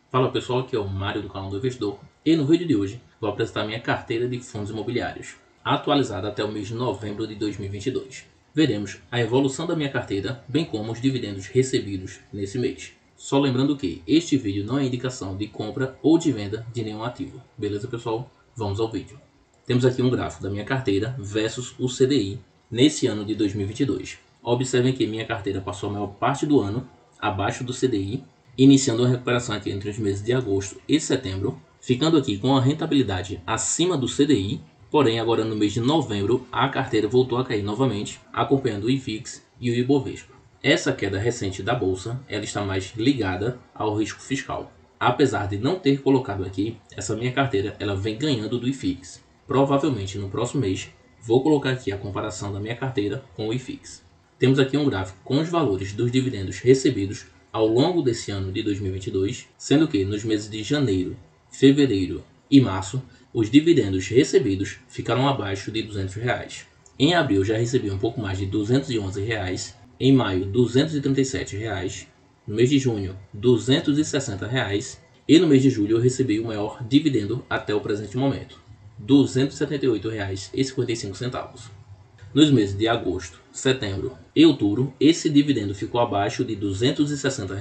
Fala pessoal, aqui é o Mário do canal do Investidor e no vídeo de hoje vou apresentar minha carteira de fundos imobiliários, atualizada até o mês de novembro de 2022. Veremos a evolução da minha carteira, bem como os dividendos recebidos nesse mês. Só lembrando que este vídeo não é indicação de compra ou de venda de nenhum ativo. Beleza pessoal? Vamos ao vídeo. Temos aqui um gráfico da minha carteira versus o CDI nesse ano de 2022. Observem que minha carteira passou a maior parte do ano abaixo do CDI, iniciando a recuperação aqui entre os meses de agosto e setembro, ficando aqui com a rentabilidade acima do CDI, porém agora no mês de novembro a carteira voltou a cair novamente, acompanhando o IFIX e o Ibovespa. Essa queda recente da bolsa, ela está mais ligada ao risco fiscal. Apesar de não ter colocado aqui, essa minha carteira ela vem ganhando do IFIX. Provavelmente no próximo mês vou colocar aqui a comparação da minha carteira com o IFIX. Temos aqui um gráfico com os valores dos dividendos recebidos ao longo desse ano de 2022, sendo que nos meses de janeiro, fevereiro e março, os dividendos recebidos ficaram abaixo de R$ 200. Em abril já recebi um pouco mais de R$ 211, em maio R$ 237, no mês de junho R$ 260 e no mês de julho eu recebi o maior dividendo até o presente momento, R$ 278,55. Nos meses de agosto, setembro e outubro, esse dividendo ficou abaixo de R$ 260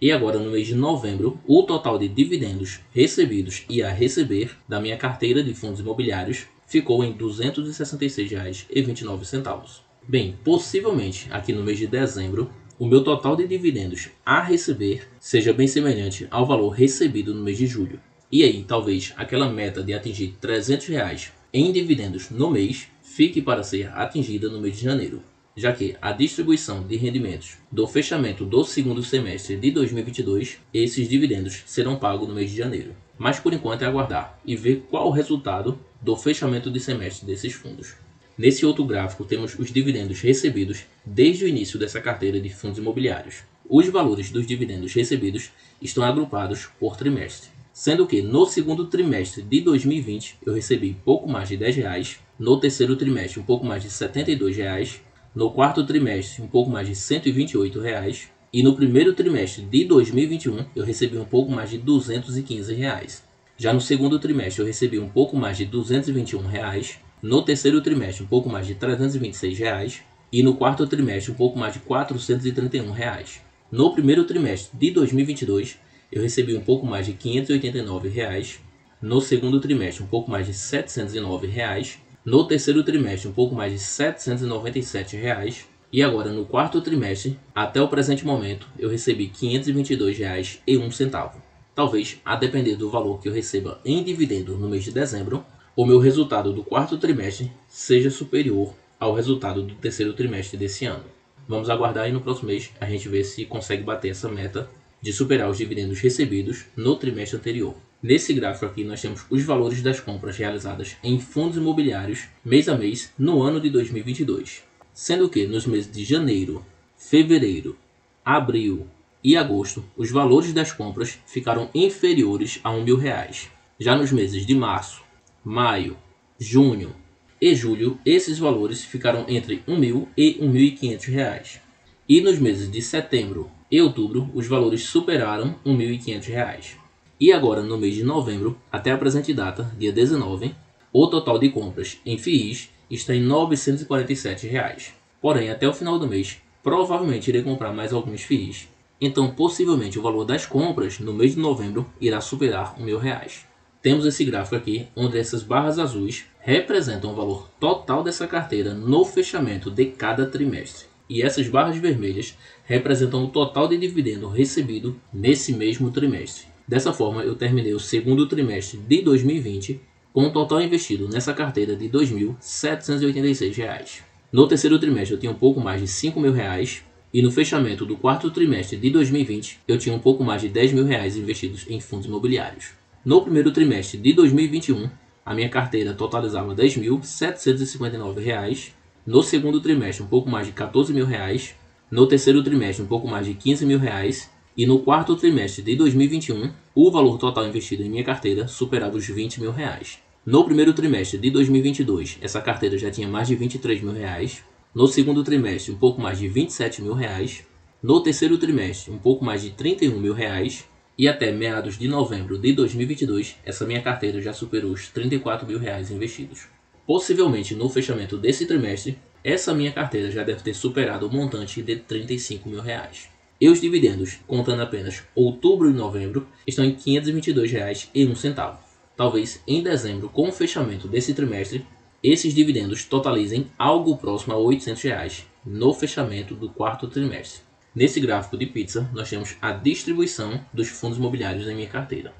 e agora no mês de novembro, o total de dividendos recebidos e a receber da minha carteira de fundos imobiliários ficou em R$ 266,29. Bem, possivelmente aqui no mês de dezembro, o meu total de dividendos a receber seja bem semelhante ao valor recebido no mês de julho. E aí, talvez aquela meta de atingir R$ 300 em dividendos no mês fique para ser atingida no mês de janeiro, já que a distribuição de rendimentos do fechamento do segundo semestre de 2022, esses dividendos serão pagos no mês de janeiro. Mas por enquanto é aguardar e ver qual o resultado do fechamento de semestre desses fundos. Nesse outro gráfico temos os dividendos recebidos desde o início dessa carteira de fundos imobiliários. Os valores dos dividendos recebidos estão agrupados por trimestre, sendo que no segundo trimestre de 2020 eu recebi pouco mais de R$ 10, no terceiro trimestre um pouco mais de R$ 72, no quarto trimestre um pouco mais de R$ 128 e no primeiro trimestre de 2021 eu recebi um pouco mais de R$ 215. Já no segundo trimestre eu recebi um pouco mais de R$ 221, no terceiro trimestre um pouco mais de R$ 326 e no quarto trimestre um pouco mais de R$ 431. No primeiro trimestre de 2022 eu recebi um pouco mais de R$ 589, no segundo trimestre um pouco mais de R$ 709, no terceiro trimestre um pouco mais de R$ 797 e agora no quarto trimestre, até o presente momento, eu recebi R$ 522,01. Talvez, a depender do valor que eu receba em dividendo no mês de dezembro, o meu resultado do quarto trimestre seja superior ao resultado do terceiro trimestre desse ano. Vamos aguardar e no próximo mês a gente vê se consegue bater essa meta de superar os dividendos recebidos no trimestre anterior. Nesse gráfico aqui nós temos os valores das compras realizadas em fundos imobiliários mês a mês no ano de 2022, sendo que nos meses de janeiro, fevereiro, abril e agosto os valores das compras ficaram inferiores a R$ 1.000. Já nos meses de março, maio, junho e julho esses valores ficaram entre R$ 1.000 e R$ 1.500. E nos meses de setembro e outubro os valores superaram R$ 1.500. E agora no mês de novembro, até a presente data, dia 19, o total de compras em FIIs está em R$ 947. Porém, até o final do mês, provavelmente irei comprar mais alguns FIIs. Então, possivelmente o valor das compras no mês de novembro irá superar R$ 1.000. Temos esse gráfico aqui, onde essas barras azuis representam o valor total dessa carteira no fechamento de cada trimestre. E essas barras vermelhas representam o total de dividendo recebido nesse mesmo trimestre. Dessa forma, eu terminei o segundo trimestre de 2020 com um total investido nessa carteira de R$ 2.786. No terceiro trimestre eu tinha um pouco mais de R$ 5.000 e no fechamento do quarto trimestre de 2020 eu tinha um pouco mais de R$ 10.000 investidos em fundos imobiliários. No primeiro trimestre de 2021, a minha carteira totalizava R$ 10.759. No segundo trimestre, um pouco mais de R$ 14.000. No terceiro trimestre, um pouco mais de R$ 15.000. E no quarto trimestre de 2021, o valor total investido em minha carteira superava os R$ 20.000. No primeiro trimestre de 2022, essa carteira já tinha mais de R$ 23.000. No segundo trimestre, um pouco mais de R$ 27.000. No terceiro trimestre, um pouco mais de R$ 31.000. E até meados de novembro de 2022, essa minha carteira já superou os R$ 34 mil investidos. Possivelmente no fechamento desse trimestre, essa minha carteira já deve ter superado o montante de R$ 35 mil. E os dividendos, contando apenas outubro e novembro, estão em R$ 522,01. Talvez em dezembro, com o fechamento desse trimestre, esses dividendos totalizem algo próximo a R$ 800 no fechamento do quarto trimestre. Nesse gráfico de pizza, nós temos a distribuição dos fundos imobiliários em minha carteira.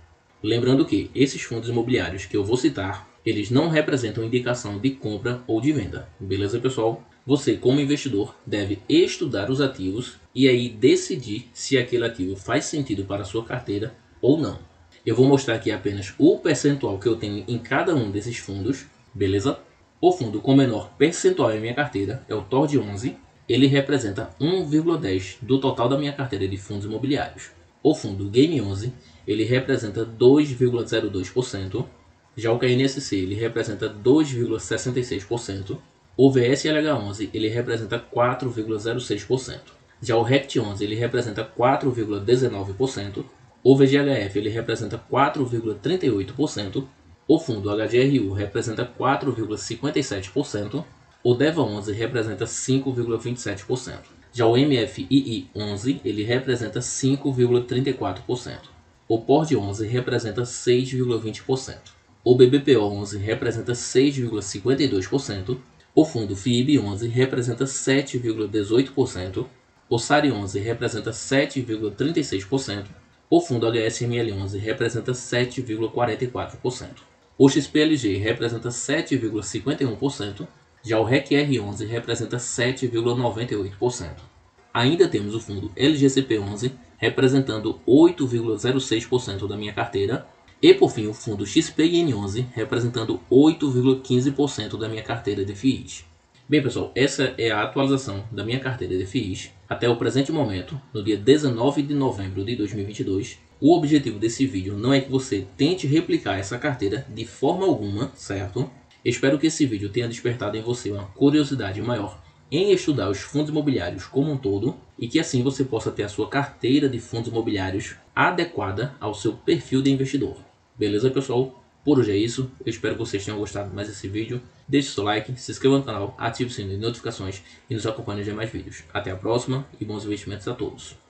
Lembrando que esses fundos imobiliários que eu vou citar, eles não representam indicação de compra ou de venda. Beleza, pessoal? Você, como investidor, deve estudar os ativos e aí decidir se aquele ativo faz sentido para a sua carteira ou não. Eu vou mostrar aqui apenas o percentual que eu tenho em cada um desses fundos, beleza? O fundo com menor percentual em minha carteira é o TORD11. Ele representa 1,10% do total da minha carteira de fundos imobiliários. O fundo Game11, ele representa 2,02%. Já o KNSC, ele representa 2,66%. O VSLH11, ele representa 4,06%. Já o RECT11, ele representa 4,19%. O VGHF, ele representa 4,38%. O fundo HGRU representa 4,57%. O DEVA11 representa 5,27%. Já o MFII11 ele representa 5,34%. O PORD11 representa 6,20%. O BBPO11 representa 6,52%. O fundo FIIB11 representa 7,18%. O SARI11 representa 7,36%. O fundo HSML11 representa 7,44%. O XPLG representa 7,51%. Já o RECR11 representa 7,98%. Ainda temos o fundo LGCP11 representando 8,06% da minha carteira. E por fim o fundo XPIN11 representando 8,15% da minha carteira de FIIs. Bem pessoal, essa é a atualização da minha carteira de FIIs até o presente momento, no dia 19 de novembro de 2022. O objetivo desse vídeo não é que você tente replicar essa carteira de forma alguma, certo? Espero que esse vídeo tenha despertado em você uma curiosidade maior em estudar os fundos imobiliários como um todo e que assim você possa ter a sua carteira de fundos imobiliários adequada ao seu perfil de investidor. Beleza, pessoal? Por hoje é isso. Eu espero que vocês tenham gostado mais desse vídeo. Deixe seu like, se inscreva no canal, ative o sininho de notificações e nos acompanhe nos demais vídeos. Até a próxima e bons investimentos a todos.